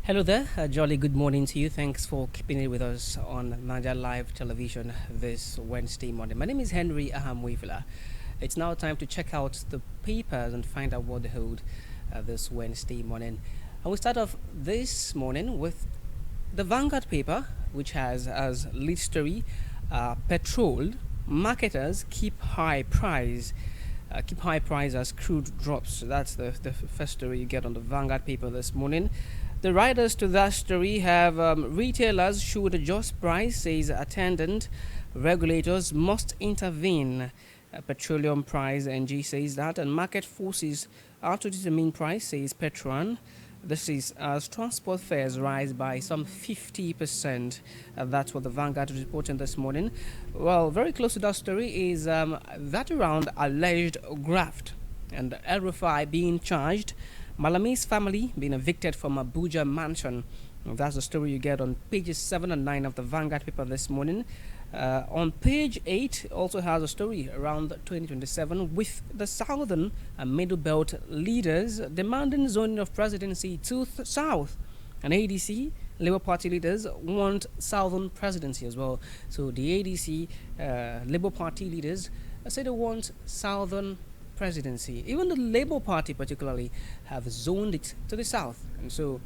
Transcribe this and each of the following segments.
Hello there, jolly good morning to you. Thanks for keeping it with us on Niger Live Television this Wednesday morning. My name is Henry Ahamuefula. It's now time to check out the papers and find out what they hold this Wednesday morning. And we start off this morning with the Vanguard paper, which has as lead story petrol marketers keep high price as crude drops. So that's the first story you get on the Vanguard paper this morning. The writers to that story have retailers should adjust price, says attendant. Regulators must intervene. Petroleum price NG says that, and market forces are to determine price, says Petron. This is as transport fares rise by some 50%. That's what the Vanguard is reporting this morning. Well, very close to that story is that around alleged graft and El Rufai being charged. Malami's family being evicted from Abuja mansion. That's the story you get on pages 7 and 9 of the Vanguard paper this morning. On page 8 also has a story around 2027 with the southern and middle belt leaders demanding zoning of presidency to south. And ADC, Labour Party leaders want southern presidency as well. So the ADC, Labour Party leaders say they want southern presidency. Even the Labour Party particularly have zoned it to the south. And so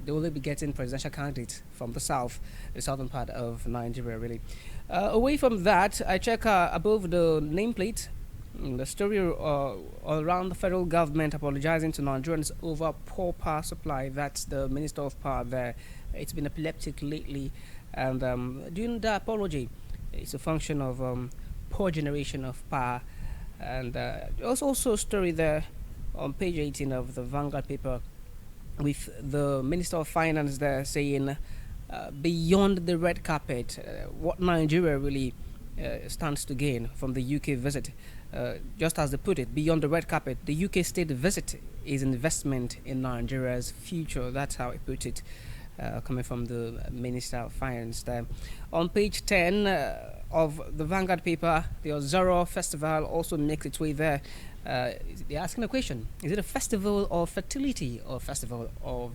they will be getting presidential candidates from the south, the southern part of Nigeria, really. Away from that, I check above the nameplate the story around the federal government apologizing to Nigerians over poor power supply. That's the Minister of Power there. It's been epileptic lately, and during the apology, it's a function of poor generation of power. And there's also a story there on page 18 of the Vanguard paper with the Minister of Finance there saying beyond the red carpet, what Nigeria really stands to gain from the UK visit. Just as they put it, beyond the red carpet, the UK state visit is investment in Nigeria's future. That's how he put it, coming from the Minister of Finance there. On page 10 of the Vanguard paper, the Ozoro Festival also makes its way there. They're asking a question: is it a festival of fertility or festival of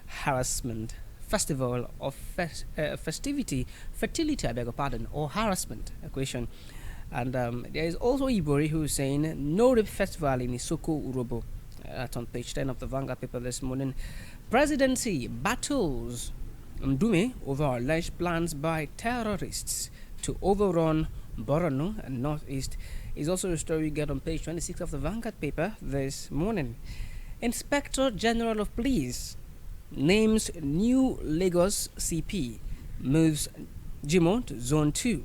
harassment? Festival of festivity, fertility, I beg your pardon, or harassment? A question. And there is also Ibori who is saying no rape festival in Isoko Urobo. That's on page 10 of the Vanguard paper this morning. Presidency battles Ndume over alleged plans by terrorists to overrun Borno and Northeast is also a story you get on page 26 of the Vanguard paper this morning. Inspector General of Police names new Lagos CP, moves Jimo to Zone 2.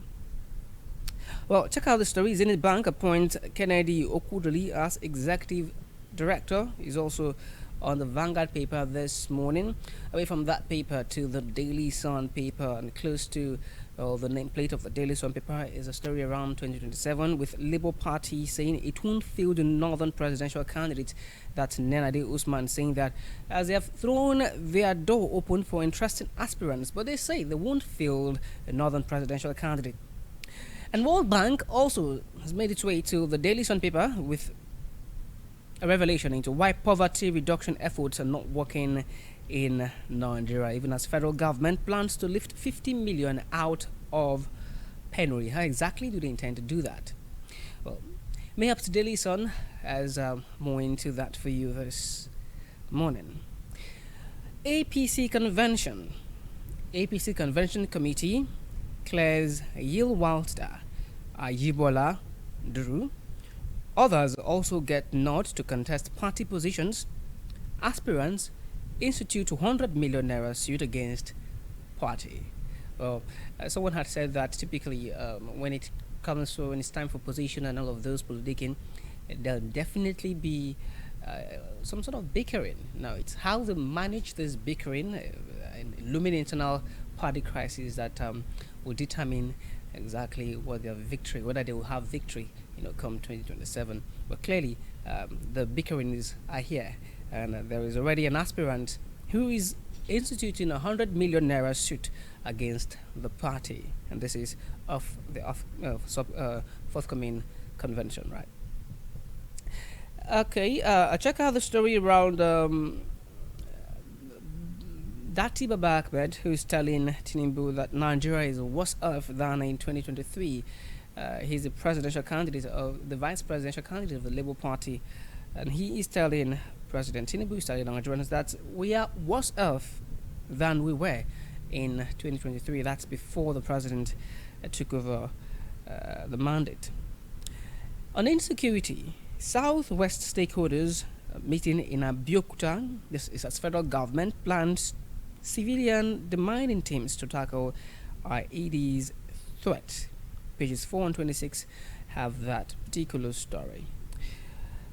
Well, check out the story. Zenith Bank appoints Kennedy Okudili as executive director. He's also on the Vanguard paper this morning. Away from that paper to the Daily Sun paper, and close to the nameplate of the Daily Sun paper is a story around 2027 with Labour Party saying it won't field the northern presidential candidate. That's Nenade Usman saying that as they have thrown their door open for interesting aspirants, but they say they won't field the northern presidential candidate. And World Bank also has made its way to the Daily Sun paper with a revelation into why poverty reduction efforts are not working in Nigeria, even as federal government plans to lift 50 million out of penury. How exactly do they intend to do that? Well, mayhaps the Daily Sun has more into that for you this morning. APC convention committee clears Yil Walter, Ajibola Duru. Others also get nod to contest party positions. Aspirants institute 200 million naira suit against party. Well, someone had said that typically when it's time for position and all of those politicking, there'll definitely be some sort of bickering. Now, it's how they manage this bickering and looming internal party crisis that will determine exactly what their victory, whether they will have victory, come 2027. But clearly, the bickerings are here, and there is already an aspirant who is instituting 100 million naira suit against the party, and this is of the forthcoming convention, right? Okay, check out the story around Dati Baba Ahmed, who is telling Tinubu that Nigeria is worse off than in 2023. He's the presidential candidate of the vice presidential candidate of the Labour Party, and he is telling President Tinubu is telling Nigerians that we are worse off than we were in 2023. That's before the president took over the mandate. On insecurity, Southwest stakeholders meeting in Abeokuta. This is as federal government plans civilian demining teams to tackle IED's threat. Pages 4 and 26 have that particular story.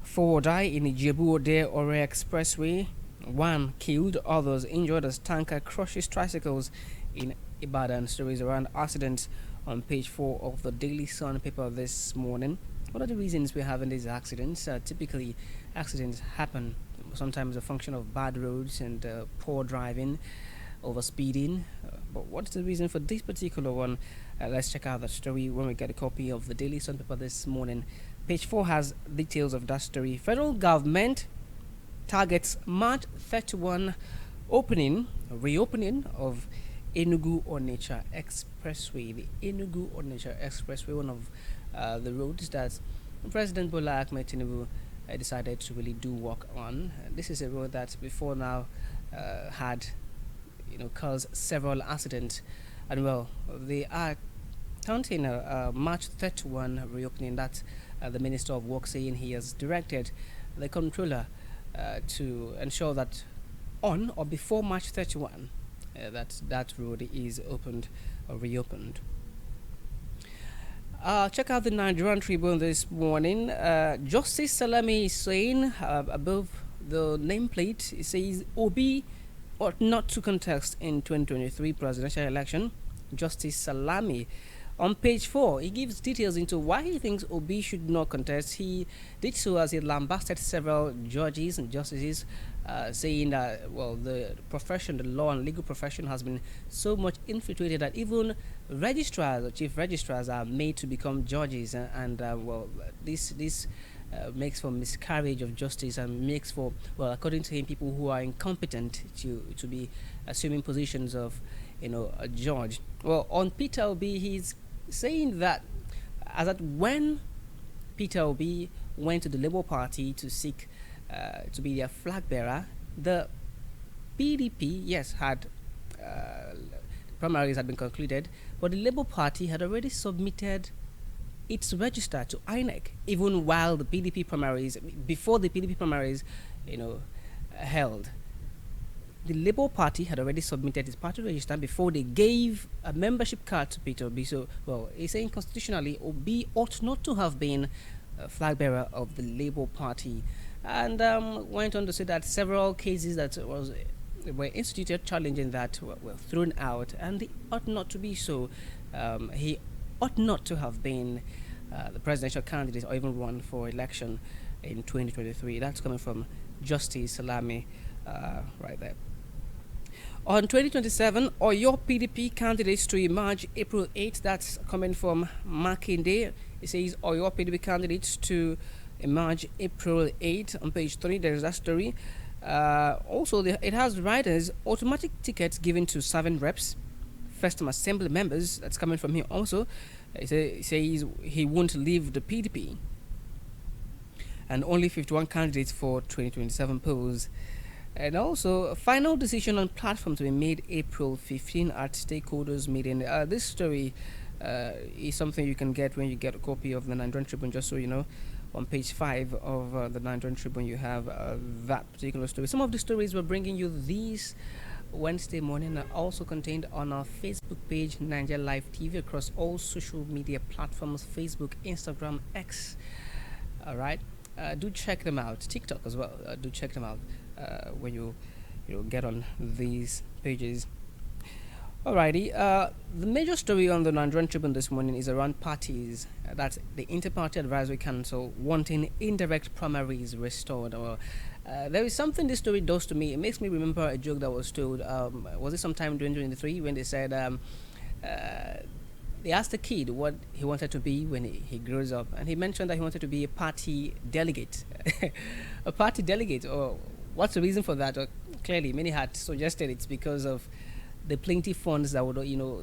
4 die in Ijebu-Ode Ore Expressway. 1 killed, others injured as tanker crushes tricycles in Ibadan. Stories around accidents on page 4 of the Daily Sun paper this morning. What are the reasons we're having these accidents? Typically, accidents happen sometimes a function of bad roads and poor driving, overspeeding. But what's the reason for this particular one? Let's check out the story when we get a copy of the Daily Sun paper this morning. Page 4 has details of that story. Federal government targets March 31 reopening of Enugu-Onitsha Expressway. The Enugu-Onitsha Expressway, one of the roads that President Bola Ahmed Tinubu decided to really do work on. This is a road that before now had, caused several accidents, and well, they are counting March 31 reopening. That the Minister of Work saying he has directed the controller to ensure that on or before March 31, that road is opened or reopened. Check out the Nigerian Tribune this morning. Justice Salami is saying above the nameplate, it says Obi ought not to contest in 2023 presidential election. Justice Salami, on page 4, he gives details into why he thinks Obi should not contest. He did so as he lambasted several judges and justices, saying that, the profession, the law and legal profession has been so much infiltrated that even registrars or chief registrars are made to become judges. This makes for miscarriage of justice and makes for, according to him, people who are incompetent to be assuming positions of, a judge. Well, on Peter Obi, he's saying that when Peter Obi went to the Labour Party to seek to be their flag bearer, the PDP, yes, had primaries had been concluded, but the Labour Party had already submitted its register to INEC, even while the PDP primaries, before the PDP primaries, held. The Labour Party had already submitted its party register before they gave a membership card to Peter Obi. So, he's saying constitutionally, Obi ought not to have been a flag bearer of the Labour Party, and went on to say that several cases that were instituted challenging that were thrown out, and they ought not to be so. He ought not to have been the presidential candidate or even run for election in 2023. That's coming from Justice Salami right there. On 2027, Oyo PDP candidates to emerge April 8th. That's coming from Makinde. It says Oyo PDP candidates to emerge April 8th. On page 3, there is that story. Also, it has riders, automatic tickets given to serving reps, first-time assembly members. That's coming from him also. It says he won't leave the PDP. And only 51 candidates for 2027 polls. And also, a final decision on platform to be made April 15 at stakeholders meeting. This story is something you can get when you get a copy of the Nigerian Tribune, just so you know. On page 5 of the Nigerian Tribune, you have that particular story. Some of the stories we're bringing you this Wednesday morning are also contained on our Facebook page, Nigeria Live TV, across all social media platforms, Facebook, Instagram, X. All right. Do check them out. TikTok as well. Do check them out when you get on these pages. Alrighty. The major story on the Nigerian Tribune this morning is around parties. That's the Inter-Party Advisory Council wanting indirect primaries restored. There is something this story does to me. It makes me remember a joke that was told. Was it sometime in 2023 when they said they asked a kid what he wanted to be when he grows up, and he mentioned that he wanted to be a party delegate. A party delegate, or what's the reason for that? Or clearly, many had suggested it's because of the plenty funds that would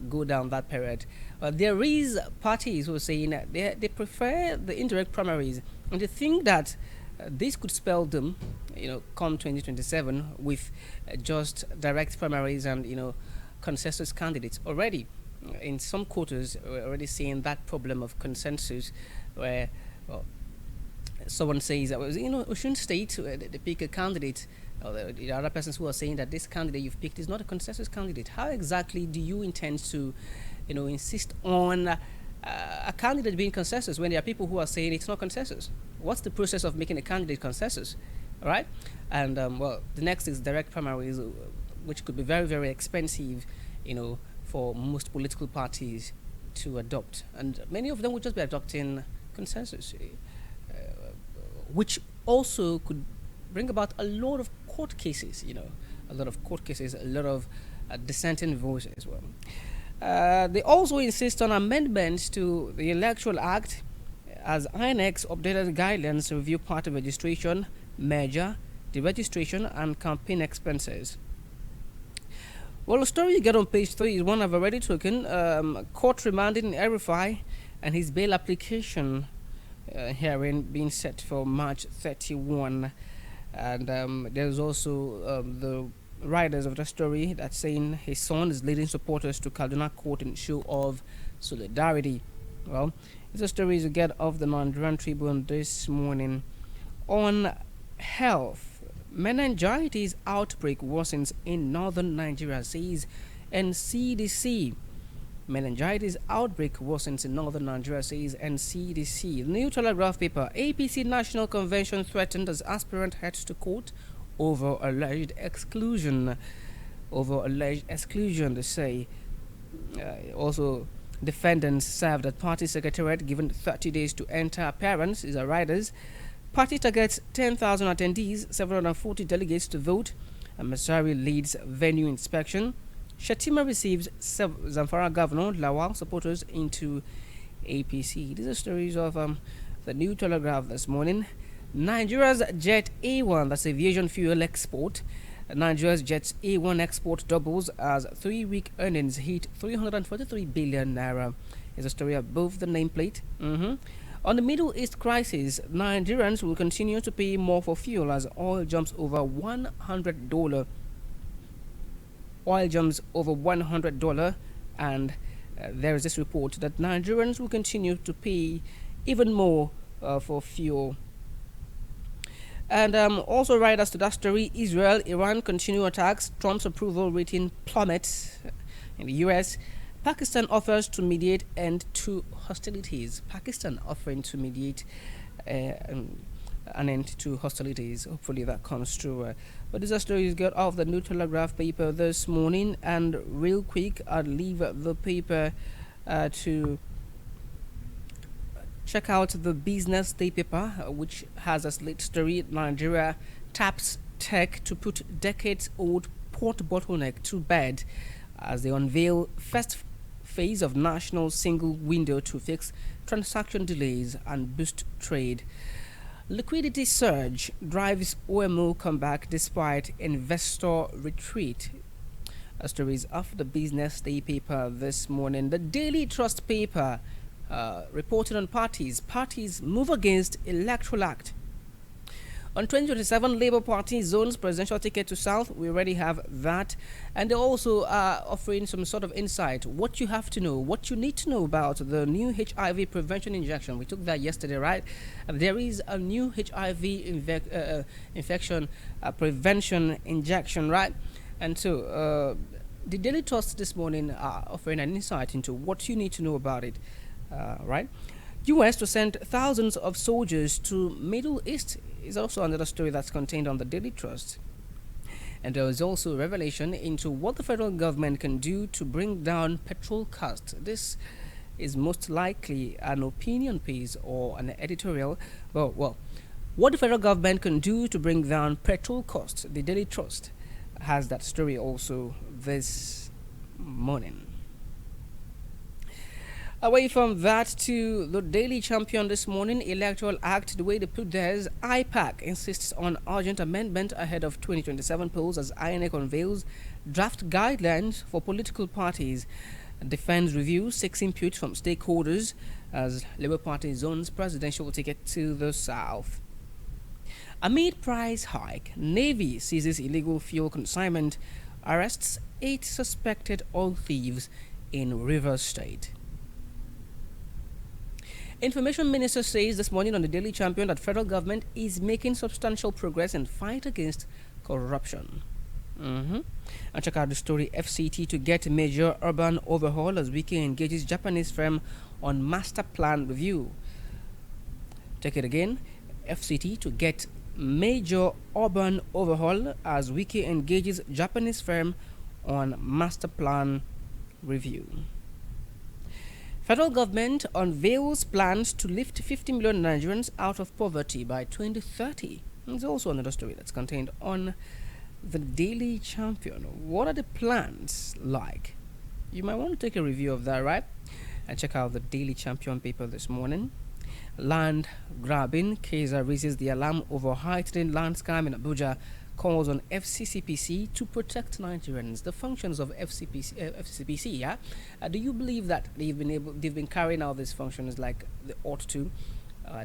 go down that period. There is parties who are saying that they prefer the indirect primaries, and they think that this could spell them, come 2027 with just direct primaries and consensus candidates already. In some quarters, we're already seeing that problem of consensus, where well, someone says that Ocean State they pick a candidate. The other persons who are saying that this candidate you've picked is not a consensus candidate. How exactly do you intend to, insist on a candidate being consensus when there are people who are saying it's not consensus? What's the process of making a candidate consensus? All right, and the next is direct primaries, which could be very very expensive, for most political parties to adopt, and many of them would just be adopting consensus, which also could bring about a lot of court cases, a lot of court cases, a lot of dissenting voices as well. They also insist on amendments to the Electoral Act as INEX updated guidelines to review party registration, merger, deregistration, and campaign expenses. Well, the story you get on page 3 is one I've already taken. Court remanding Erifai and his bail application hearing being set for March 31. And there's also the writers of the story that's saying his son is leading supporters to Kaduna Court in show of solidarity. Well, it's a story you get off the Nigerian Tribune this morning. On health, meningitis outbreak worsens in northern Nigeria, says NCDC. Meningitis outbreak worsens in northern Nigeria, says NCDC. New Telegraph paper, APC National Convention threatened as aspirant heads to court over alleged exclusion. Over alleged exclusion, they say. Also, defendants served at party secretariat given 30 days to enter appearance, is a riders. Party targets 10,000 attendees, 740 delegates to vote. And Masari leads venue inspection. Shatima receives Zamfara Governor Lawal supporters into APC. These are stories of the New Telegraph this morning. Nigeria's Jet A1, that's aviation fuel export. Nigeria's Jet A1 export doubles as 3-week earnings hit 343 billion naira. Is a story above the nameplate. On the Middle East crisis, Nigerians will continue to pay more for fuel as oil jumps over $100. Oil jumps over $100, and there is this report that Nigerians will continue to pay even more for fuel. And also right as to that story, Israel, Iran continue attacks. Trump's approval rating plummets in the US. Pakistan offers to mediate end to hostilities. Pakistan offering to mediate an end to hostilities. Hopefully that comes true. But these are stories got off the New Telegraph paper this morning. And real quick, I'll leave the paper to check out the Business Day paper, which has a late story. Nigeria taps tech to put decades-old port bottleneck to bed as they unveil first phase of national single window to fix transaction delays and boost trade. Liquidity surge drives OMO comeback despite investor retreat. Stories of the Business Day paper this morning. The Daily Trust paper reported on parties. Parties move against Electoral Act. On 2027, Labour Party zones presidential ticket to South. We already have that. And they also are offering some sort of insight. What you have to know, what you need to know about the new HIV prevention injection. We took that yesterday, right? There is a new HIV infection prevention injection, right? And so the Daily Trust this morning are offering an insight into what you need to know about it, right? US to send thousands of soldiers to Middle East is also another story that's contained on the Daily Trust. And there is also a revelation into what the federal government can do to bring down petrol costs. This is most likely an opinion piece or an editorial. Well, what the federal government can do to bring down petrol costs. The Daily Trust has that story also this morning. Away from that to the Daily Champion this morning, Electoral Act, the way they put theirs, IPAC insists on urgent amendment ahead of 2027 polls as INEC unveils draft guidelines for political parties. Defense review seeks input from stakeholders as Labour Party zones presidential ticket to the south. Amid price hike, Navy seizes illegal fuel consignment, arrests 8 suspected oil thieves in Rivers State. Information Minister says this morning on the Daily Champion that federal government is making substantial progress in fight against corruption. And check out the story: FCT to get major urban overhaul as Wiki engages Japanese firm on master plan review. Check it again: FCT to get major urban overhaul as Wiki engages Japanese firm on master plan review. Federal government unveils plans to lift 50 million Nigerians out of poverty by 2030. There's also another story that's contained on the Daily Champion. What are the plans like? You might want to take a review of that, right? And check out the Daily Champion paper this morning. Land grabbing, Kaiser raises the alarm over heightening land scam in Abuja, calls on FCCPC to protect Nigerians. The functions of FCCPC, yeah. Do you believe that they've been carrying out these functions like they ought to?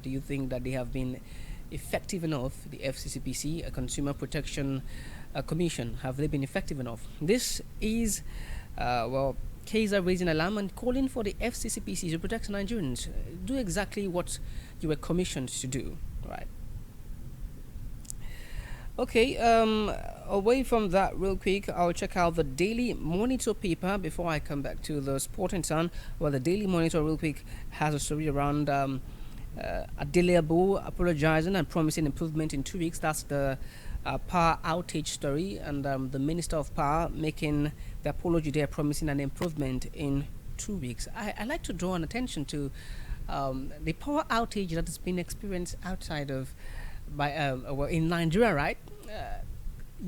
Do you think that they have been effective enough? The FCCPC, a Consumer Protection Commission, have they been effective enough? This is, Kaiser raising alarm and calling for the FCCPC to protect Nigerians. Do exactly what you were commissioned to do, right? Okay, away from that real quick, I'll check out the Daily Monitor paper before I come back to the Sporting Sun. Well, the Daily Monitor real quick has a story around Adeleabo apologizing and promising improvement in 2 weeks. That's the power outage story, and the Minister of Power making the apology there, promising an improvement in 2 weeks. I like to draw an attention to the power outage that has been experienced outside of in Nigeria, right?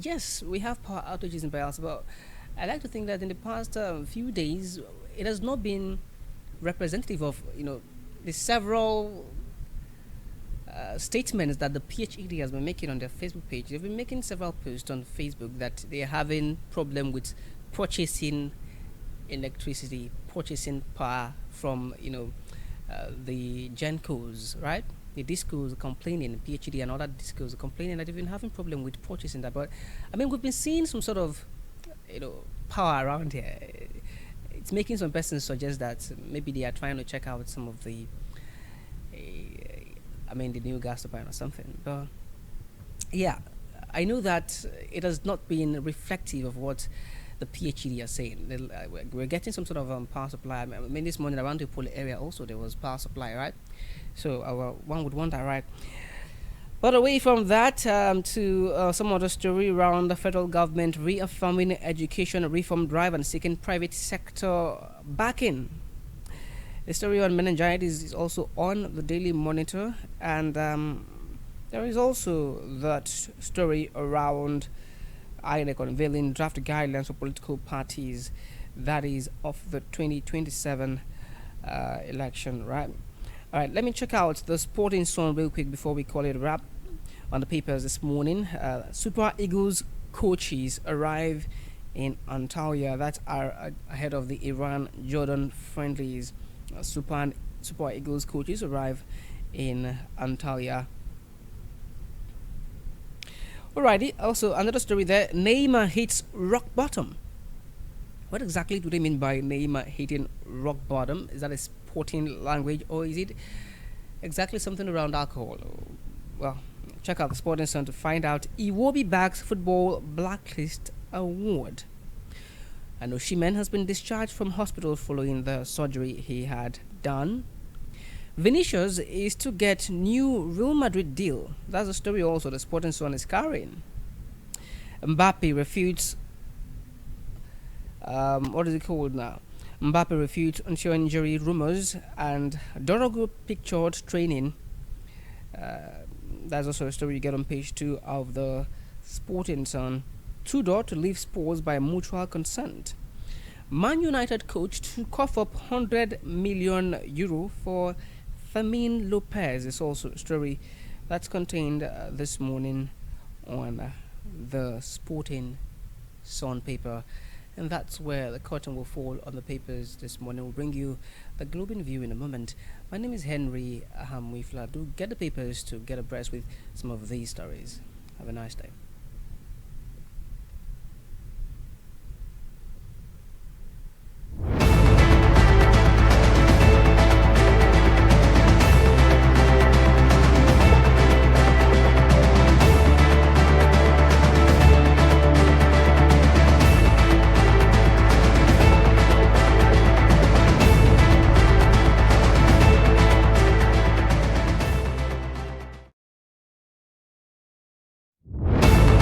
Yes, we have power outages in Bayelsa, but I like to think that in the past few days, it has not been representative of the several statements that the PHED has been making on their Facebook page. They've been making several posts on Facebook that they are having problem with purchasing electricity, purchasing power from the Gencos, right? The discos are complaining, PhD and other discos are complaining that they've been having problem with purchasing that. But I mean, we've been seeing some sort of power around here. It's making some persons suggest that maybe they are trying to check out some of the the new gas turbine or something. But yeah, I know that it has not been reflective of what the PhD are saying. We're getting some sort of power supply. I mean, this morning around the Pole area also there was power supply, right? So one would wonder, right? But away from that, to some other story around the federal government reaffirming education reform drive and seeking private sector backing. The story on meningitis is also on the Daily Monitor, and there is also that story around INEC unveiling draft guidelines for political parties, that is of the 2027 election, right? All right, let me check out the Sporting Sun real quick before we call it a wrap on the papers this morning. Super Eagles coaches arrive in Antalya. That's ahead of the Iran-Jordan friendlies. Super Eagles coaches arrive in Antalya. Alrighty, also another story there. Neymar hits rock bottom. What exactly do they mean by Neymar hitting rock bottom? Is that a sporting language, or is it exactly something around alcohol? Well, check out the Sporting Sun to find out. Iwobi bags football blacklist award. And Osimhen has been discharged from hospital following the surgery he had done. Vinicius is to get new Real Madrid deal. That's the story also the Sporting Sun is carrying. Mbappe refutes what is it called now? Mbappe refutes unsure injury rumors, and Dorogo pictured training. That's also a story you get on page 2 of the Sporting Sun. Tudor to leave Spurs by mutual consent. Man United coach to cough up 100 million euro for Fermin Lopez is also a story that's contained this morning on the Sporting Sun paper. And that's where the curtain will fall on the papers this morning. We'll bring you the Globin View in a moment. My name is Henry Ahamuefula. Do get the papers to get abreast with some of these stories. Have a nice day.